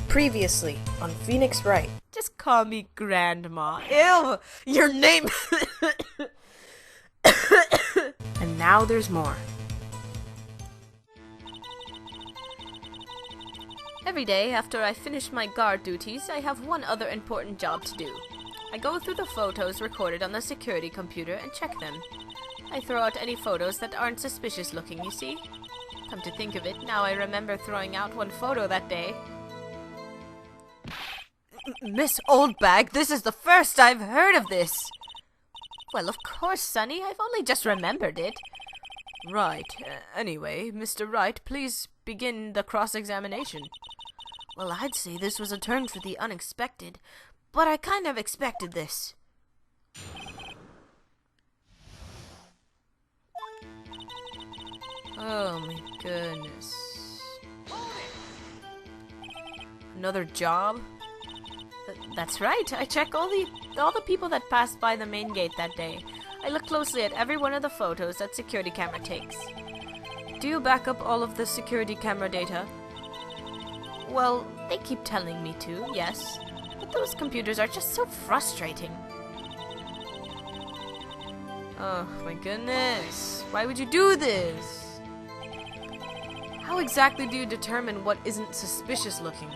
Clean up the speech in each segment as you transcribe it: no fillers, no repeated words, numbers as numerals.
Previously on Phoenix Wright. Just call me Grandma. Ew! Your name! And now there's more. Every day after I finish my guard duties, I have one other important job to do. I go through the photos recorded on the security computer and check them. I throw out any photos that aren't suspicious looking, you see? Come to think of it, now I remember throwing out one photo that day. Miss OLDBAG, this is the first I've heard of this! Well, of course, Sonny, I've only just remembered it. Right. Anyway, Mr. Wright, please begin the cross-examination. Well, I'd say this was a turn for the unexpected, but I kind of expected this. Oh my goodness. Another job? That's right. I check all the people that passed by the main gate that day. I look closely at every one of the photos that security camera takes. Do you back up all of the security camera data? Well, they keep telling me to, yes. But those computers are just so frustrating. Oh my goodness. Why would you do this? How exactly do you determine what isn't suspicious looking?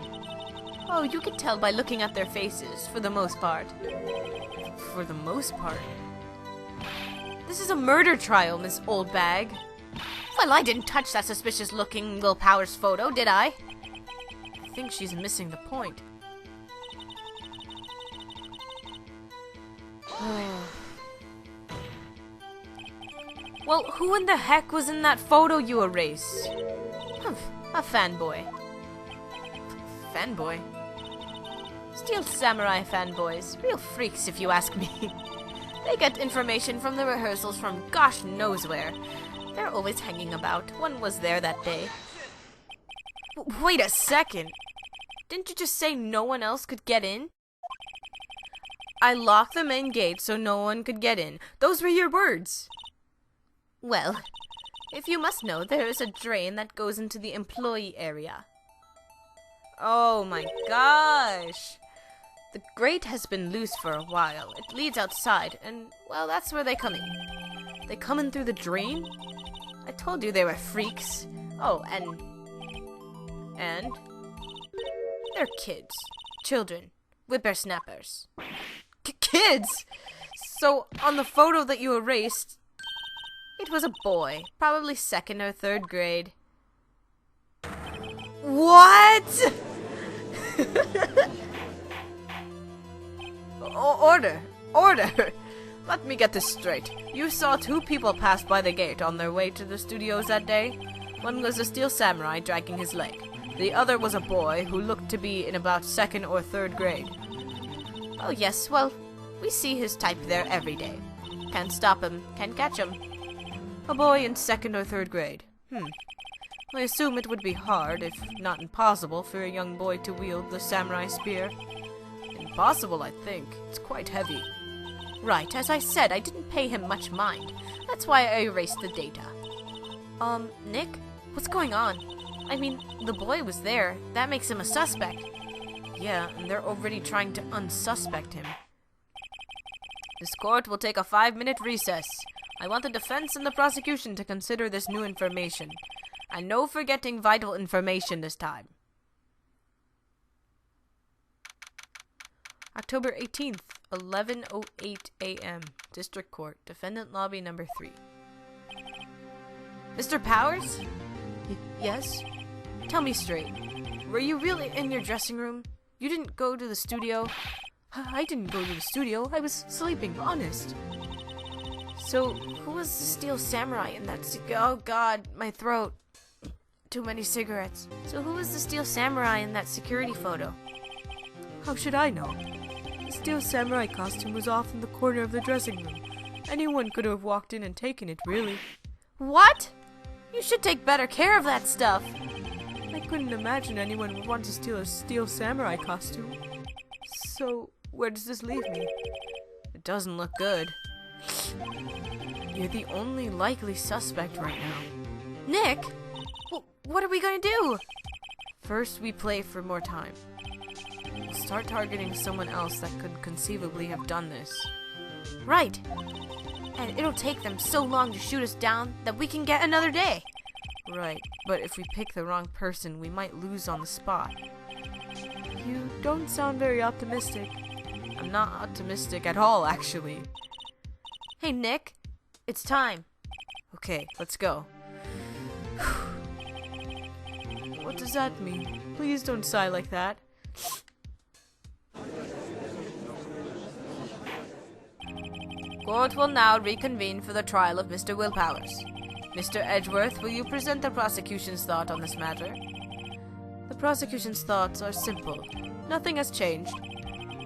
Oh, you can tell by looking at their faces, for the most part. For the most part? This is a murder trial, Miss OLDBAG. Well, I didn't touch that suspicious-looking Will Powers photo, did I? I think she's missing the point. Well, who in the heck was in that photo you erased? A fanboy. Fanboy? Steel Samurai fanboys. Real freaks, if you ask me. They get information from the rehearsals from gosh knows where. They're always hanging about. One was there that day. Wait a second. Didn't you just say no one else could get in? I locked the main gate so no one could get in. Those were your words. Well, if you must know, there is a drain that goes into the employee area. Oh my gosh! The grate has been loose for a while. It leads outside, and, well, that's where they come in. They come in through the drain? I told you they were freaks. Oh, and they're kids. Children. Whippersnappers. Kids! So, on the photo that you erased, it was a boy. Probably 2nd or 3rd grade. What?! Order! Let me get this straight. You saw 2 people pass by the gate on their way to the studios that day. One was a Steel Samurai dragging his leg. The other was a boy who looked to be in about 2nd or 3rd grade. Oh yes, well, we see his type there every day. Can't stop him, can't catch him. A boy in 2nd or 3rd grade. I assume it would be hard, if not impossible, for a young boy to wield the samurai spear. Impossible, I think. It's quite heavy. Right, as I said, I didn't pay him much mind. That's why I erased the data. Nick? What's going on? I mean, the boy was there. That makes him a suspect. Yeah, and they're already trying to unsuspect him. This court will take a 5-minute recess. I want the defense and the prosecution to consider this new information. And no forgetting vital information this time. October 18th, 11:08 a.m. District Court, Defendant Lobby number 3. Mr. Powers? Yes? Tell me straight. Were you really in your dressing room? You didn't go to the studio? I didn't go to the studio. I was sleeping, honest. So, who was the Steel Samurai in that oh god, my throat. Too many cigarettes. So who was the Steel Samurai in that security photo? How should I know? The Steel Samurai costume was off in the corner of the dressing room. Anyone could have walked in and taken it, really. What? You should take better care of that stuff. I couldn't imagine anyone would want to steal a Steel Samurai costume. So, where does this leave me? It doesn't look good. You're the only likely suspect right now. Nick? What are we gonna do? First, we play for more time. We'll start targeting someone else that could conceivably have done this. Right. And it'll take them so long to shoot us down that we can get another day. Right, but if we pick the wrong person, we might lose on the spot. You don't sound very optimistic. I'm not optimistic at all, actually. Hey, Nick. It's time. Okay, let's go. What does that mean? Please don't sigh like that. Court will now reconvene for the trial of Mr. Willpowers. Mr. Edgeworth, will you present the prosecution's thought on this matter? The prosecution's thoughts are simple. Nothing has changed.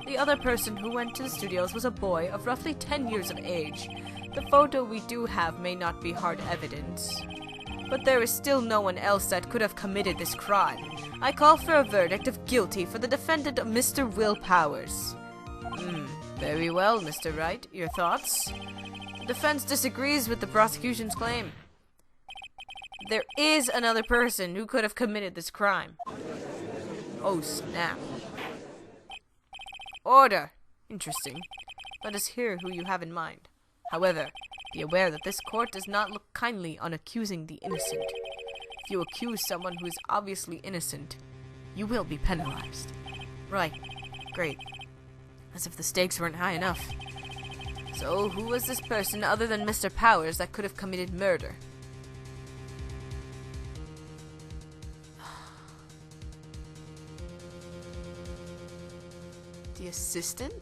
The other person who went to the studios was a boy of roughly 10 years of age. The photo we do have may not be hard evidence, but there is still no one else that could have committed this crime. I call for a verdict of guilty for the defendant, Mr. Willpowers. Very well, Mr. Wright. Your thoughts? The defense disagrees with the prosecution's claim. There is another person who could have committed this crime. Oh, snap. Order! Interesting. Let us hear who you have in mind. However, be aware that this court does not look kindly on accusing the innocent. If you accuse someone who is obviously innocent, you will be penalized. Right. Great. As if the stakes weren't high enough. So, who was this person other than Mr. Powers that could have committed murder? The assistant?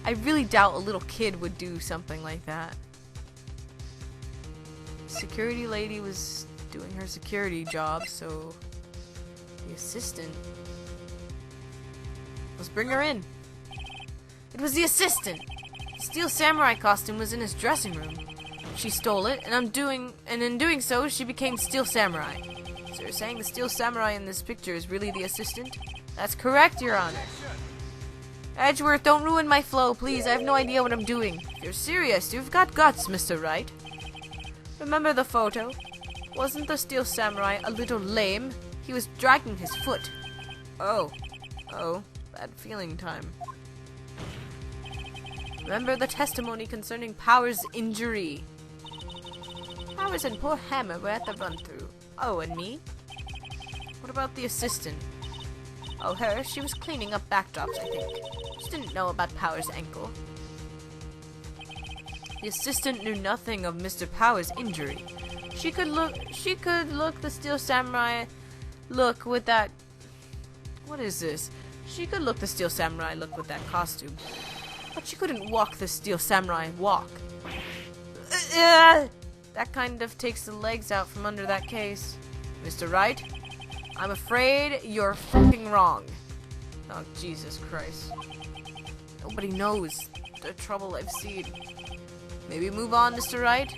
I really doubt a little kid would do something like that. Security lady was doing her security job, so the assistant. Let's bring her in. It was the assistant. The Steel Samurai costume was in his dressing room. She stole it, and in doing so, she became Steel Samurai. So you're saying the Steel Samurai in this picture is really the assistant? That's correct, Your Honor. Edgeworth, don't ruin my flow, please. I have no idea what I'm doing. If you're serious, you've got guts, Mr. Wright. Remember the photo? Wasn't the Steel Samurai a little lame? He was dragging his foot. Oh, bad feeling time. Remember the testimony concerning Powers' injury? Powers and poor Hammer were at the run-through. Oh, and me? What about the assistant? Oh, her? She was cleaning up backdrops, I think. She didn't know about Powers' ankle. The assistant knew nothing of Mr. Powers' injury. She could look the Steel Samurai look with that... What is this? She could look the Steel Samurai look with that costume. But she couldn't walk the Steel Samurai walk. That kind of takes the legs out from under that case. Mr. Wright, I'm afraid you're fucking wrong. Oh, Jesus Christ. Nobody knows the trouble I've seen. Maybe move on, Mr. Wright?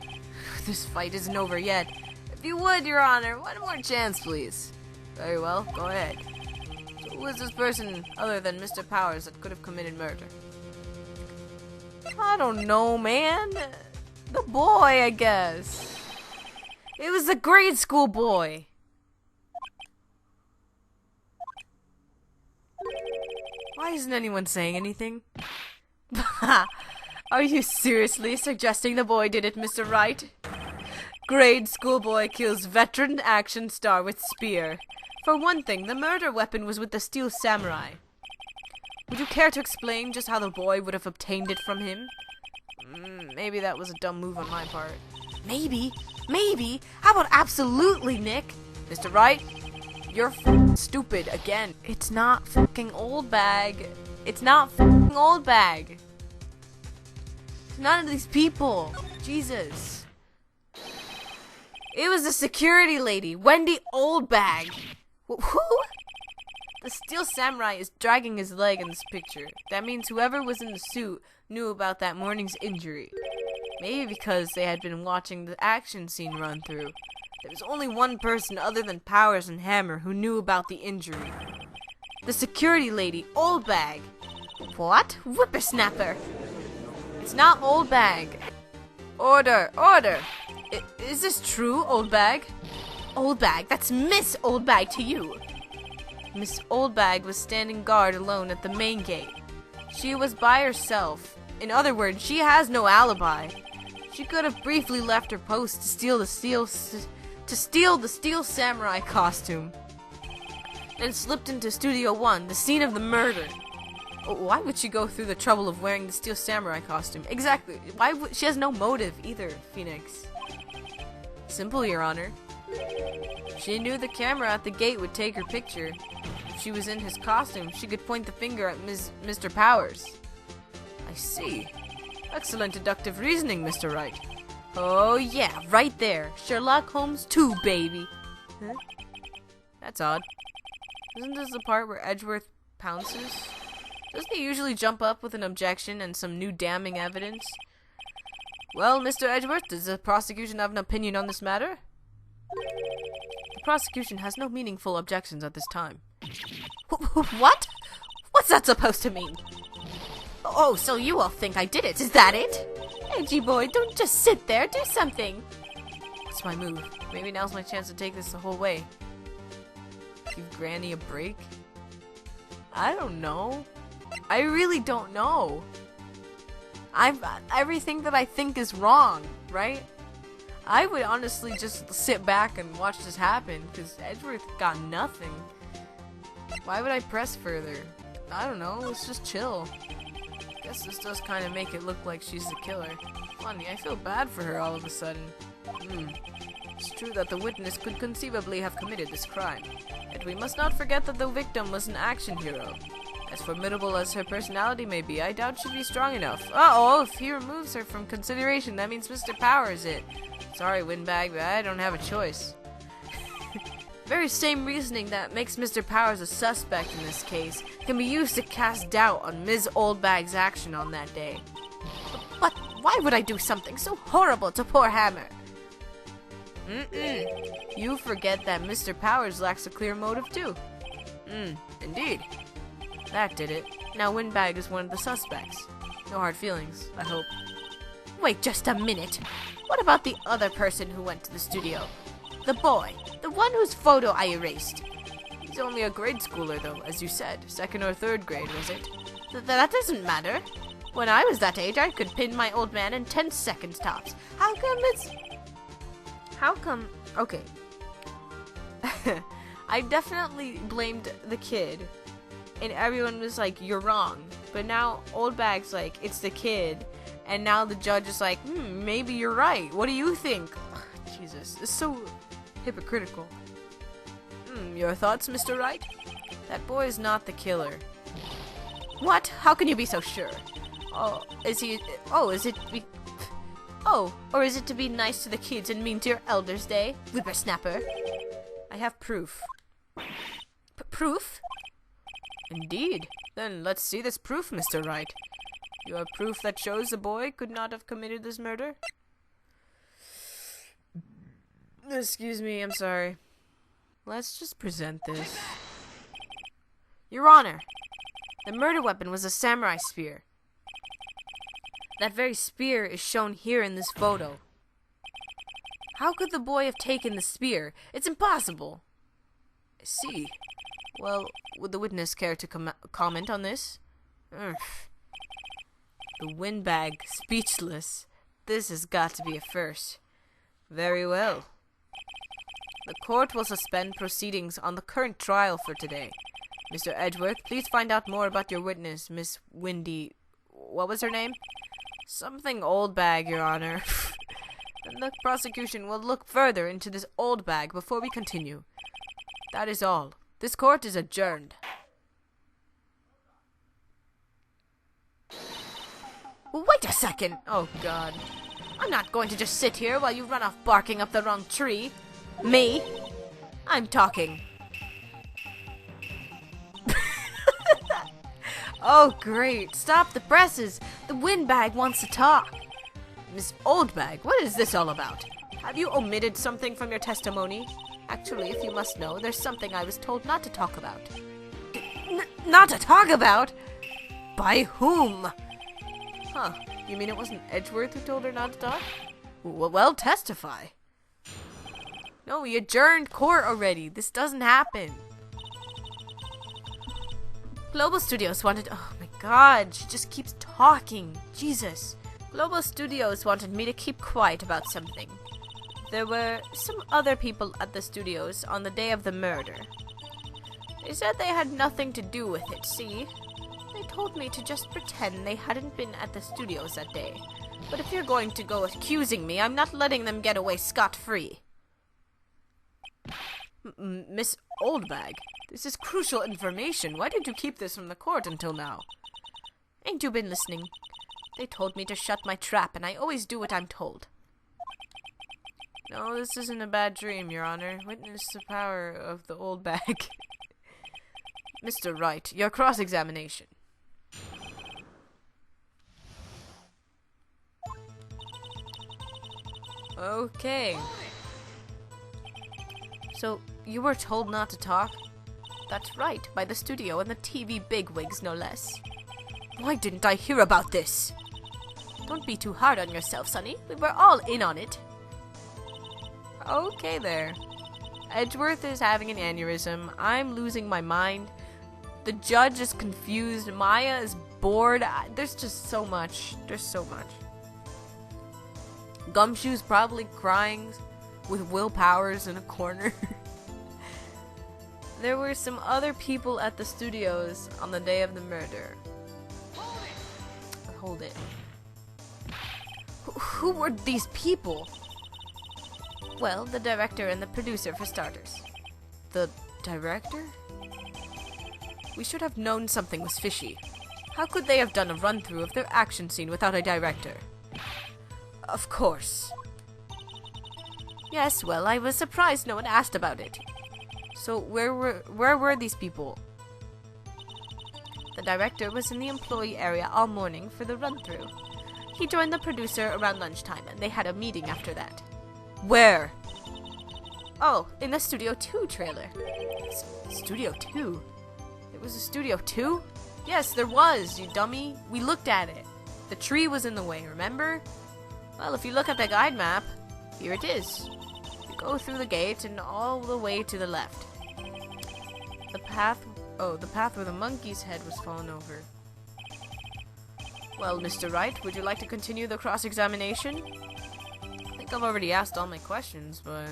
This fight isn't over yet. If you would, Your Honor, one more chance, please. Very well, go ahead. So who is this person other than Mr. Powers that could have committed murder? I don't know, man. The boy, I guess. It was the grade school boy. Why isn't anyone saying anything? Are you seriously suggesting the boy did it, Mr. Wright? Grade school boy kills veteran action star with spear. For one thing, the murder weapon was with the Steel Samurai. Would you care to explain just how the boy would have obtained it from him? Maybe that was a dumb move on my part. Maybe? Maybe? How about absolutely, Nick? Mr. Wright, you're stupid again. It's not fucking OLDBAG. It's not fucking OLDBAG. It's none of these people. Jesus. It was the security lady, Wendy OLDBAG. Who? The Steel Samurai is dragging his leg in this picture. That means whoever was in the suit knew about that morning's injury. Maybe because they had been watching the action scene run through. There was only one person other than Powers and Hammer who knew about the injury. The security lady, OLDBAG. What? Whippersnapper. It's not OLDBAG. Order, order. Is this true, OLDBAG? OLDBAG, that's Miss OLDBAG to you. Miss Oldbag was standing guard alone at the main gate. She was by herself. In other words, she has no alibi. She could have briefly left her post to steal the steel samurai costume, then slipped into Studio 1, the scene of the murder. Why would she go through the trouble of wearing the steel samurai costume? Exactly. Why would she has no motive either, Phoenix? Simple, Your Honor. She knew the camera at the gate would take her picture. If she was in his costume, she could point the finger at Mr. Powers. I see. Excellent deductive reasoning, Mr. Wright. Oh yeah, right there. Sherlock Holmes 2, baby. Huh? That's odd. Isn't this the part where Edgeworth pounces? Doesn't he usually jump up with an objection and some new damning evidence? Well, Mr. Edgeworth, does the prosecution have an opinion on this matter? The prosecution has no meaningful objections at this time. What? What's that supposed to mean? Oh, so you all think I did it, is that it? Edgy boy, don't just sit there, do something. What's my move? Maybe now's my chance to take this the whole way. Give Granny a break? I don't know. I really don't know. Everything that I think is wrong, right? I would honestly just sit back and watch this happen, because Edgeworth got nothing. Why would I press further? I don't know, let's just chill. Guess this does kind of make it look like she's the killer. Funny, I feel bad for her all of a sudden. It's true that the witness could conceivably have committed this crime. Yet we must not forget that the victim was an action hero. As formidable as her personality may be, I doubt she'd be strong enough. Uh-oh, if he removes her from consideration, that means Mr. Powers it. Sorry, Windbag, but I don't have a choice. Very same reasoning that makes Mr. Powers a suspect in this case can be used to cast doubt on Ms. Oldbag's action on that day. But why would I do something so horrible to poor Hammer? You forget that Mr. Powers lacks a clear motive too. Indeed. That did it. Now Windbag is one of the suspects. No hard feelings, I hope. Wait just a minute. What about the other person who went to the studio? The boy. The one whose photo I erased. He's only a grade schooler though, as you said. 2nd or 3rd grade, was it? That doesn't matter. When I was that age, I could pin my old man in 10 seconds tops. Okay. I definitely blamed the kid. And everyone was like, you're wrong. But now Oldbag's like, it's the kid. And now the judge is like, maybe you're right. What do you think? Ugh, Jesus, it's so hypocritical. Your thoughts, Mr. Wright? That boy is not the killer. What? How can you be so sure? Or is it to be nice to the kids and mean to your elders' day? Whippersnapper. I have proof. Proof? Indeed. Then let's see this proof, Mr. Wright. You have proof that shows the boy could not have committed this murder? Excuse me, I'm sorry. Let's just present this. Your Honor, the murder weapon was a samurai spear. That very spear is shown here in this photo. How could the boy have taken the spear? It's impossible. I see. Well, would the witness care to comment on this? The Windbag, speechless. This has got to be a first. Very well. The court will suspend proceedings on the current trial for today. Mr. Edgeworth, please find out more about your witness, Miss Windy... What was her name? Something Oldbag, Your Honor. Then the prosecution will look further into this Oldbag before we continue. That is all. This court is adjourned. Wait a second. Oh, God. I'm not going to just sit here while you run off barking up the wrong tree. Me? I'm talking. Oh, great. Stop the presses. The Windbag wants to talk. Miss Oldbag, what is this all about? Have you omitted something from your testimony? Actually, if you must know, there's something I was told not to talk about. Not to talk about? By whom? Huh. You mean it wasn't Edgeworth who told her not to talk? Well, testify. No, we adjourned court already. This doesn't happen. Global Studios wanted... Oh my god, she just keeps talking. Jesus. Global Studios wanted me to keep quiet about something. There were some other people at the studios on the day of the murder. They said they had nothing to do with it, see? They told me to just pretend they hadn't been at the studios that day. But if you're going to go accusing me, I'm not letting them get away scot-free. Miss OLDBAG, this is crucial information. Why did you keep this from the court until now? Ain't you been listening? They told me to shut my trap, and I always do what I'm told. No, this isn't a bad dream, Your Honor. Witness the power of the OLDBAG. Mr. Wright, your cross-examination. Okay. So, you were told not to talk? That's right, by the studio and the TV bigwigs, no less. Why didn't I hear about this? Don't be too hard on yourself, Sonny. We were all in on it. Okay there. Edgeworth is having an aneurysm. I'm losing my mind. The judge is confused. Maya is bored. There's just so much. There's so much. Gumshoe's probably crying with Will Powers in a corner. There were some other people at the studios on the day of the murder. Hold it. Who were these people? Well, the director and the producer, for starters. The director? We should have known something was fishy. How could they have done a run-through of their action scene without a director? Of course. Yes, well, I was surprised no one asked about it. So where were these people? The director was in the employee area all morning for the run-through. He joined the producer around lunchtime, and they had a meeting after that. Where? Oh, in the Studio 2 trailer. Studio 2? There was a Studio 2? Yes, there was, you dummy. We looked at it. The tree was in the way, remember? Well, if you look at the guide map, here it is. You go through the gate and all the way to the left. The path where the monkey's head was fallen over. Well, Mr. Wright, would you like to continue the cross-examination? I think I've already asked all my questions, but...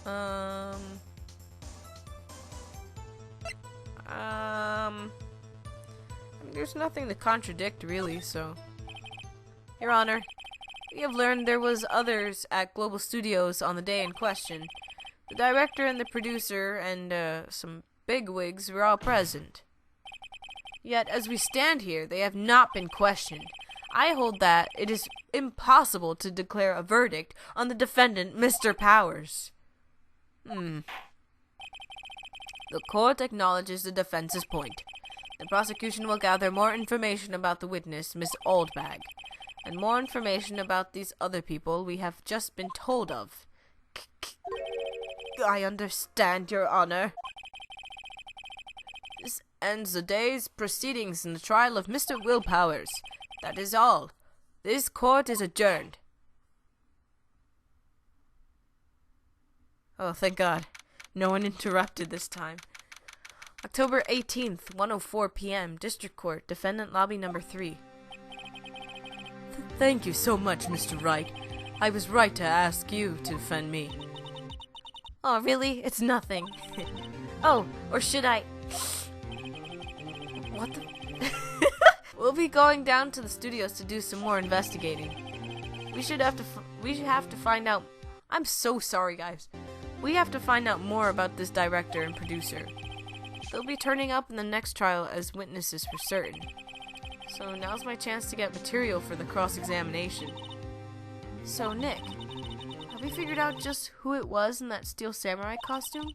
I mean, there's nothing to contradict, really, so... Your Honor, we have learned there was others at Global Studios on the day in question. The director and the producer and, some bigwigs were all present. Yet, as we stand here, they have not been questioned. I hold that it is impossible to declare a verdict on the defendant, Mr. Powers. The court acknowledges the defense's point. The prosecution will gather more information about the witness, Miss OLDBAG, and more information about these other people we have just been told of. I understand, Your Honor. This ends the day's proceedings in the trial of Mr. Will Powers. That is all. This court is adjourned. Oh, thank God. No one interrupted this time. October 18th, 1:04 p.m., District Court, Defendant Lobby Number 3. Thank you so much, Mr. Wright. I was right to ask you to defend me. Oh, really? It's nothing. Oh, or should I... What the... We'll be going down to the studios to do some more investigating. We have to find out... I'm so sorry, guys. We have to find out more about this director and producer. They'll be turning up in the next trial as witnesses for certain. So now's my chance to get material for the cross-examination. So, Nick, have we figured out just who it was in that steel samurai costume?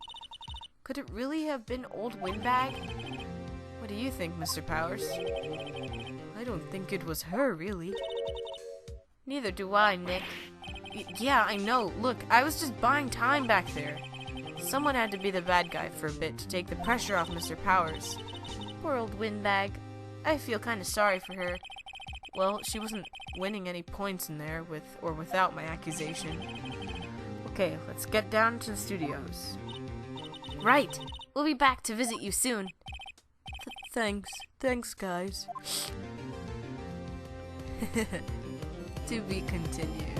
Could it really have been old Windbag? What do you think, Mr. Powers? I don't think it was her, really. Neither do I, Nick. Yeah, I know. Look, I was just buying time back there. Someone had to be the bad guy for a bit to take the pressure off Mr. Powers. Poor old Windbag. I feel kind of sorry for her. Well, she wasn't winning any points in there, with or without my accusation. Okay, let's get down to the studios. Right. We'll be back to visit you soon. Thanks. Thanks, guys. To be continued.